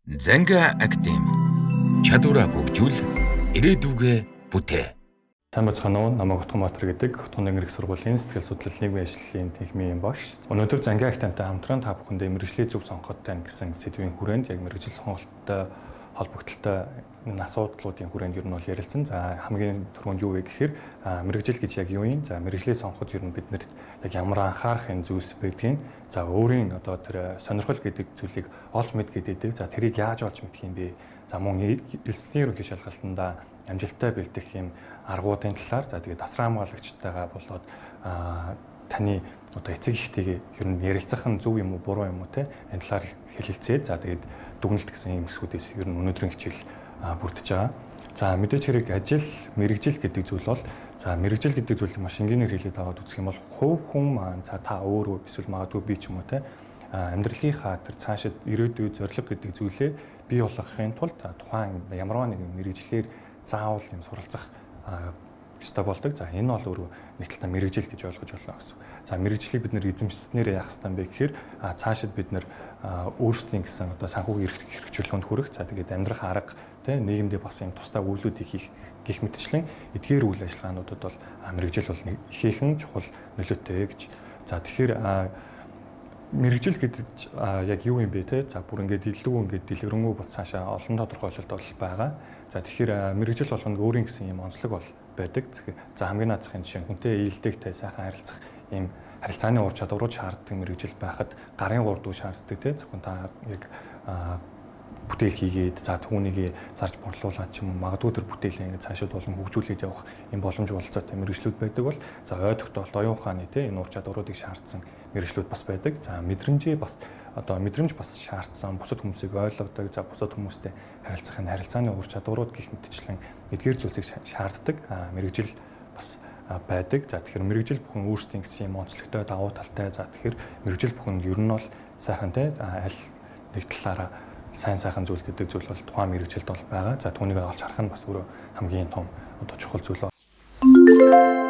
Занга Академи чадвараа хөгжүүл ирээдүгэ бүтээ. Сайн бацхан уу, намайг Хотгомбатар гэдэг Хотгоны ангирах сургуулийн сэтгэл судлал нийгмийн ажлын техникийн багш. Өнөөдөр Занга Академитай хамтран та бүхэндээ мэргэжлийн зөв сонгоход тань гэсэн сэдвийн хүрээнд яг мэргэжил сонголттой холбогдлолтой энэ асуудлуудын хүрээнд ер нь бол ярилцсан. За хамгийн түрүүнд юу вэ гэхээр мэргэжил гэж яг юу юм? За мэргэжлийг сонгоход ер нь биднэрт яг ямар анхаарах энэ зүйлс байдгийг. За өөрийн одоо тэр сонирхол гэдэг зүйлийг олж мэд гэдэг. За тэрийг яаж олж мэдэх юм бэ? За мөн элслийн ерөнхий шалгалтанда амжилттай бэлдэх юм аргуудын талаар за тэгээд тасран хамгаалагчтайгаа болоод таны одоо эцэг эхтэйгээ ер нь ярилцах нь зөв юм уу буруу юм уу те энэ талаар хэлэлцээ. За тэгээд дүгнэлт гэсэн юм хэсгүүдээс ер нь өнөөдрийн хичээл бүрдэж байгаа. За мэдээч хэрэг ажил, мэргэжил гэдэг зүйл бол за мэргэжил гэдэг зүйлийг маш энгийнээр хэлээд аваад үзэх юм бол хувь хүн маань за та өөрөө эсвэл магадгүй би ч юм уу те амьдралынхаа тэр цаашид ирээдүйн зорилго гэдэг зүйлээ бий болгохын тулд тухайн ямарваа нэгэн мэргэжлэр заавал юм суралцах ёстой болдог. За энэ бол өөрөө нэг талаа мэргэжил гэж ойлгож байна гэсэн. За мэргэжлийг бид нэр эзэмшснээр яах ёстой юм бэ гэхээр цаашид бид нэр өөрсдийн гэсэн одоо санхүүгийн хэрэгжүүлэхэд хүрэх. За тэгээд амьдрах арга тэ нийгэмдээ бас юм тусдаа үйлдэлүүдийг хийх гэх мэтчлэн эдгээр үйл ажиллагаануудад бол мэргэжил бол ихээхэн чухал нөлөөтэй гэж. За тэгэхээр мэргэжил гэдэг яг юу юм бэ те? За бүр ингээд илүү ингээд дэлгэрэнгүй бас цаашаа олон тодорхойлолт бол байгаа. За тэгэхээр мэргэжил болгоно өөрийн гэсэн юм онцлог бол байдаг. За хамгийн наадахын жишээ хүнтэй ээлдэгтэй сайхан харилцах юм харилцааны ур чадварууд шаарддаг мэргэжил байхад гарын гурдуу шаарддаг те. Зөвхөн та яг бүтээл хийгээд за түүнийг зарж борлуулаад ч юм уу магадгүй тэр бүтээлээ ингээд цаашид болон хөгжүүлээд явах юм боломж бололцоотой мэргэжлүүд байдаг бол за ой тогтоолт оюун ухааны те энэ ур чадваруудыг шаардсан мэргэжлүүд бас байдаг. За мэдрэмжээ бас одоо мэдрэмж бас шаардсан бусад хүмүүсийг ойлгодог за бусад хүмүүстэй харилцах энэ харилцааны ур чадварууд гэх мэтчлэн эдгээр зүйлсийг шаарддаг мэргэжил бас байдаг. За тэгэхээр мэргэжил бүхэн өөрсдийн гэсэн юм онцлогтой давуу талтай. За тэгэхээр мэргэжил бүхэн ер нь бол сайхан те аль нэг талаараа сайн сайхан зүйл гэдэг зүйл бол тухайн мэргэжилд бол байгаа. За түүнийг олж харах нь бас өөрөө хамгийн том одоо чухал зүйл байна.